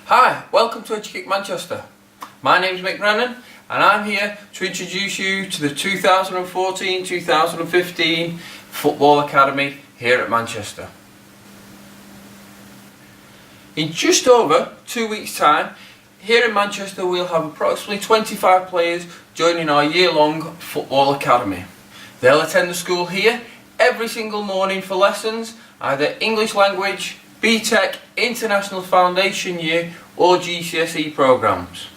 Hi, welcome to Edukick Manchester. My name is Mick Brennan and I'm here to introduce you to the 2014-2015 Football Academy here at Manchester. In just over 2 weeks' time, here in Manchester we'll have approximately 25 players joining our year-long Football Academy. They'll attend the school here every single morning for lessons, either English language, BTEC, International Foundation Year or GCSE programmes.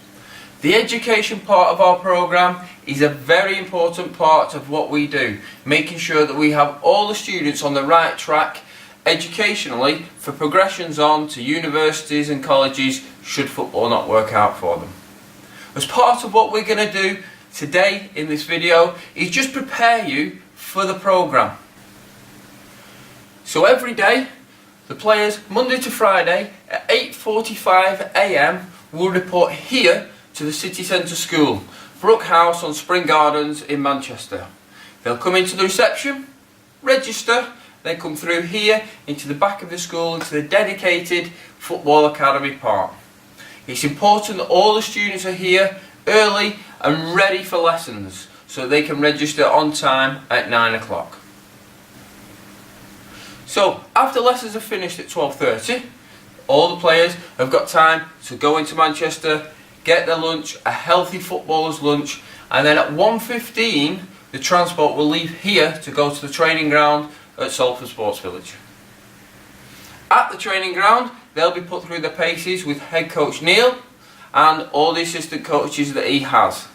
The education part of our programme is a very important part of what we do, making sure that we have all the students on the right track educationally for progressions on to universities and colleges should football not work out for them. As part of what we're going to do today in this video is just prepare you for the programme. So every day the players, Monday to Friday at 8:45 AM will report here to the city centre school, Brook House on Spring Gardens in Manchester. They'll come into the reception, register, then come through here into the back of the school into the dedicated Football Academy part. It's important that all the students are here early and ready for lessons so they can register on time at 9 o'clock. So after lessons are finished at 12:30, all the players have got time to go into Manchester, get their lunch, a healthy footballer's lunch, and then at 1:15 the transport will leave here to go to the training ground at Salford Sports Village. At the training ground they'll be put through the paces with head coach Neil and all the assistant coaches that he has.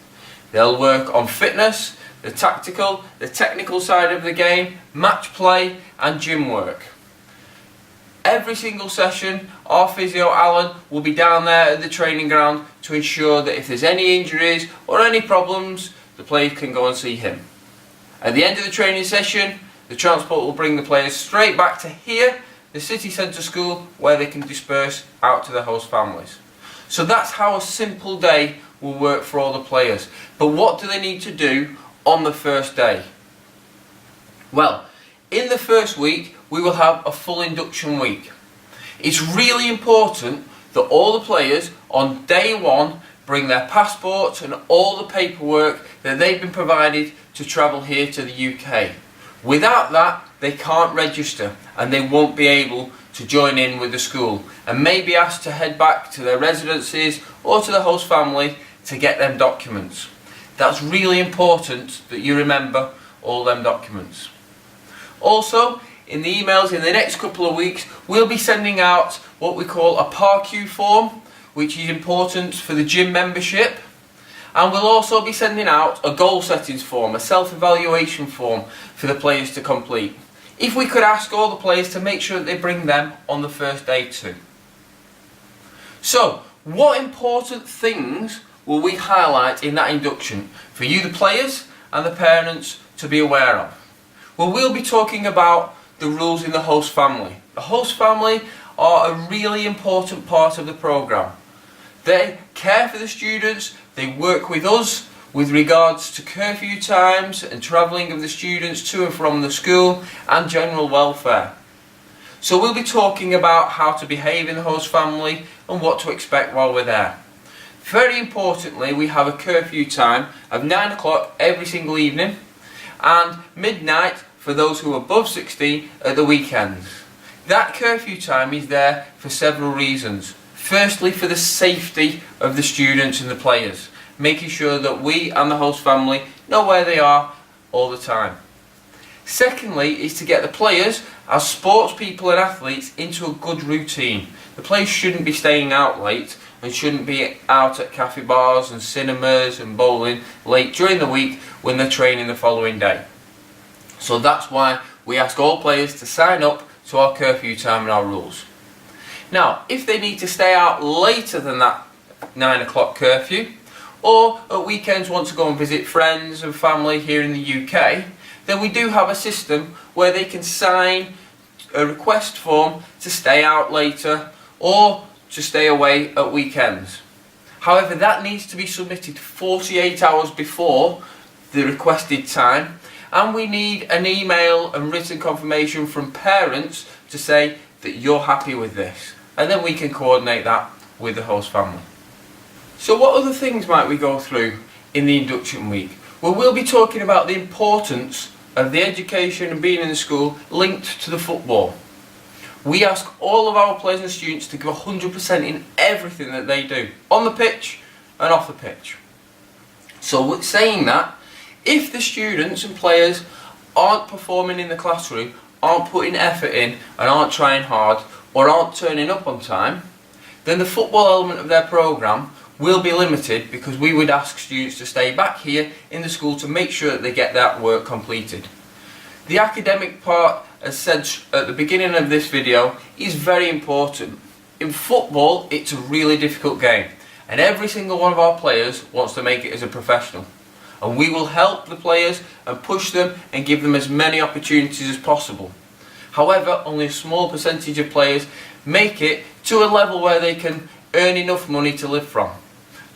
They'll work on fitness, the tactical, the technical side of the game, match play and gym work. Every single session our physio Alan will be down there at the training ground to ensure that if there's any injuries or any problems the players can go and see him. At the end of the training session the transport will bring the players straight back to here, the city centre school, where they can disperse out to their host families. So that's how a simple day will work for all the players. But what do they need to do on the first day? Well, in the first week we will have a full induction week. It's really important that all the players on day one bring their passports and all the paperwork that they've been provided to travel here to the UK. Without that they can't register and they won't be able to join in with the school and may be asked to head back to their residences or to the host family to get them documents. That's really important that you remember all them documents. Also, in the emails in the next couple of weeks we'll be sending out what we call a PARQ form, which is important for the gym membership, and we'll also be sending out a goal settings form, a self-evaluation form for the players to complete. If we could ask all the players to make sure that they bring them on the first day too. So, what important things will we highlight in that induction for you the players and the parents to be aware of? Well, we'll be talking about the rules in the host family. The host family are a really important part of the programme. They care for the students, they work with us with regards to curfew times and travelling of the students to and from the school and general welfare. So we'll be talking about how to behave in the host family and what to expect while we're there. Very importantly, we have a curfew time of 9 o'clock every single evening and midnight for those who are above 16 at the weekends. That curfew time is there for several reasons. Firstly, for the safety of the students and the players, making sure that we and the host family know where they are all the time. Secondly, is to get the players as sports people and athletes into a good routine. The players shouldn't be staying out late and shouldn't be out at cafe bars and cinemas and bowling late during the week when they're training the following day. So that's why we ask all players to sign up to our curfew time and our rules. Now, if they need to stay out later than that 9 o'clock curfew, or at weekends want to go and visit friends and family here in the UK, then we do have a system where they can sign a request form to stay out later or to stay away at weekends. However, that needs to be submitted 48 hours before the requested time, and we need an email and written confirmation from parents to say that you're happy with this, and then we can coordinate that with the host family. So what other things might we go through in the induction week? Well, we'll be talking about the importance of the education and being in the school linked to the football. We ask all of our players and students to give 100% in everything that they do, on the pitch and off the pitch. So with saying that, if the students and players aren't performing in the classroom, aren't putting effort in and aren't trying hard or aren't turning up on time, then the football element of their programme will be limited, because we would ask students to stay back here in the school to make sure that they get that work completed. The academic part, as said at the beginning of this video, is very important. In football, it's a really difficult game, and every single one of our players wants to make it as a professional. And we will help the players and push them and give them as many opportunities as possible. However, only a small percentage of players make it to a level where they can earn enough money to live from,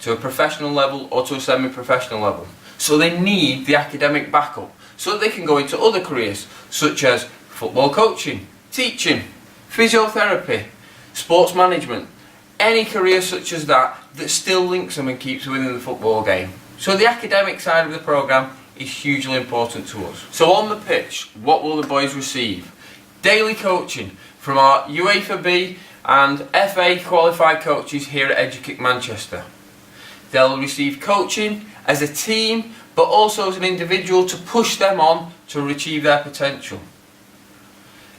to a professional level or to a semi-professional level. So they need the academic backup so that they can go into other careers such as football coaching, teaching, physiotherapy, sports management, any career such as that that still links them and keeps them within the football game. So the academic side of the programme is hugely important to us. So on the pitch, what will the boys receive? Daily coaching from our UEFA B and FA qualified coaches here at Edukick Manchester. They'll receive coaching as a team, but also as an individual, to push them on to achieve their potential.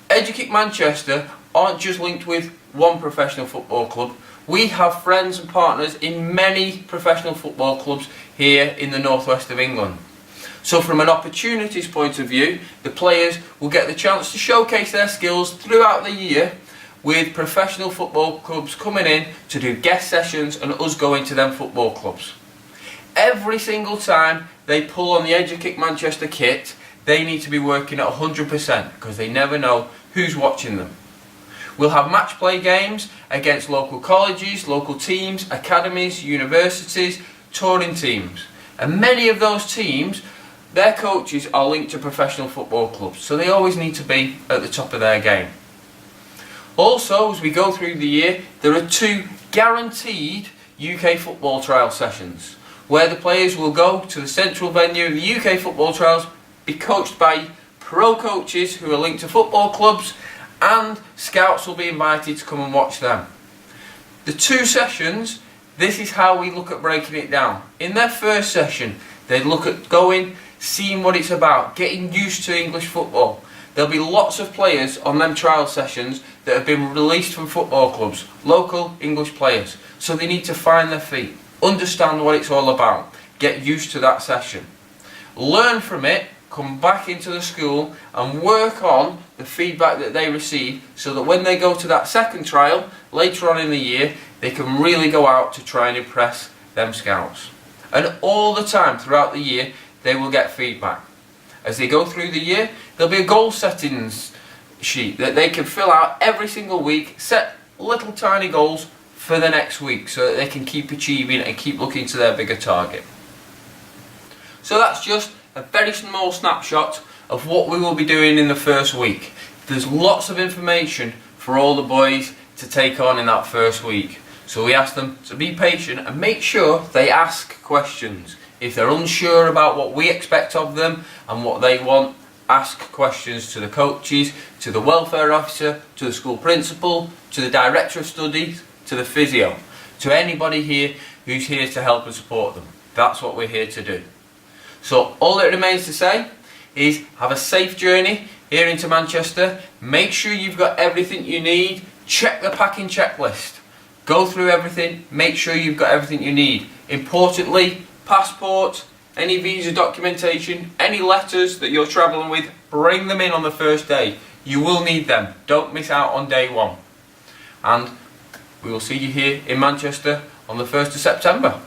Edukick Manchester aren't just linked with one professional football club. We have friends and partners in many professional football clubs here in the northwest of England. So from an opportunities point of view, the players will get the chance to showcase their skills throughout the year, with professional football clubs coming in to do guest sessions and us going to them football clubs. Every single time they pull on the Edukick Manchester kit, they need to be working at 100%, because they never know who's watching them. We'll have match play games against local colleges, local teams, academies, universities, touring teams. And many of those teams, their coaches are linked to professional football clubs, so they always need to be at the top of their game. Also, as we go through the year, there are 2 guaranteed UK football trial sessions, where the players will go to the central venue of the UK football trials, be coached by pro coaches who are linked to football clubs, and scouts will be invited to come and watch them. The 2 sessions, this is how we look at breaking it down. In their first session, they look at going, seeing what it's about, getting used to English football. There'll be lots of players on them trial sessions that have been released from football clubs, local English players. So they need to find their feet, understand what it's all about, get used to that session, learn from it, come back into the school and work on the feedback that they receive, so that when they go to that second trial later on in the year, they can really go out to try and impress them scouts. And all the time throughout the year, they will get feedback. As they go through the year, there'll be a goal settings sheet that they can fill out every single week, set little tiny goals for the next week, so that they can keep achieving and keep looking to their bigger target. So that's just a very small snapshot of what we will be doing in the first week. There's lots of information for all the boys to take on in that first week. So we ask them to be patient and make sure they ask questions. If they're unsure about what we expect of them and what they want, ask questions to the coaches, to the welfare officer, to the school principal, to the director of studies, to the physio, to anybody here who's here to help and support them. That's what we're here to do. So all that remains to say is have a safe journey here into Manchester. Make sure you've got everything you need. Check the packing checklist. Go through everything. Make sure you've got everything you need. Importantly, passport, any visa documentation, any letters that you're travelling with, bring them in on the first day. You will need them. Don't miss out on day 1. And we will see you here in Manchester on the 1st of September.